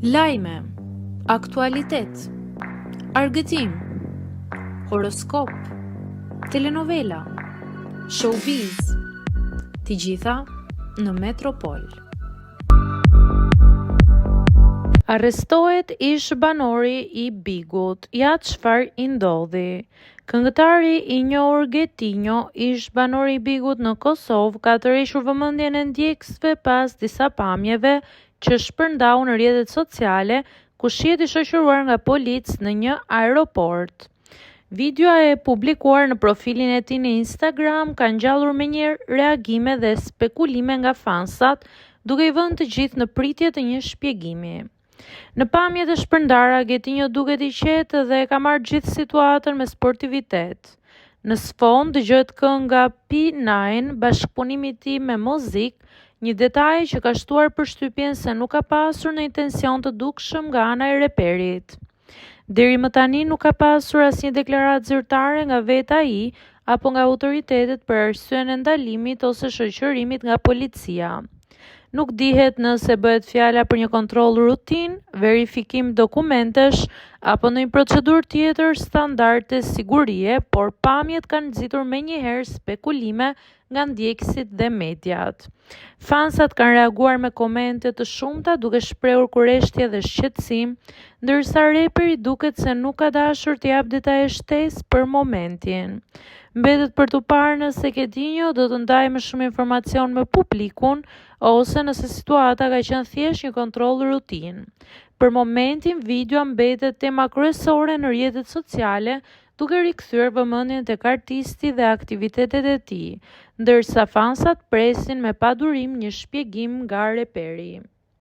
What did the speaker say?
Lajme, aktualitet, argëtim, horoskop, telenovela, showbiz, të gjitha në Metropol. Arrestohet ish banori i Bigut, ja çfarë i ndodhi. Këngëtari i njohur Getinjo, ish banori i Bigut në Kosovë, ka tërhequr vëmendjen e ndjekësve pas disa pamjeve që shpërndau në rrjetet sociale, ku shihet i shoqëruar nga policë në një aeroport. Videoja e publikuar në profilin e tij në Instagram ka ngjallur me një reagime dhe spekulime nga fansat, duke i vënë të gjithë në pritje të një shpjegimi. Në pamjet e shpërndara, Getinjo duket i qetë dhe ka marrë gjithë situatën me sportivitet. Në sfond dëgohet kënga P9, bashkëpunimi i tij me Mozik, një detaj që ka shtuar përshtypjen se nuk ka pasur në intencion të dukshëm nga ana e reperit. Deri më tani nuk ka pasur asnjë deklaratë zyrtare nga vetë ai apo nga autoritetet për arsyen e ndalimit ose shoqërimit nga policia. Nuk dihet nëse bëhet fjala për një kontroll rutin, verifikim dokumentesh apo ndonjë procedurë tjetër standarde sigurie, por pamjet kanë nxitur menjëherë spekulime nga ndjekësit dhe mediat. Fansat kanë reaguar me komente të shumta duke shprehur kurreshtje dhe shqetësim, ndërsa reperi duket se nuk ka dashur të jap detaje shtesë për momentin. Mbetet për tu parë nëse Getinjo do të ndajë më shumë informacion me publikun ose nëse situata ka qenë thjesht një kontroll rutin. Për momentin, videoja mbetet tema kryesore në rrjetet sociale, duke rikthyer vëmendjen tek artisti dhe aktivitetet e tij, ndërsa fansat presin me padurim një shpjegim nga reperi.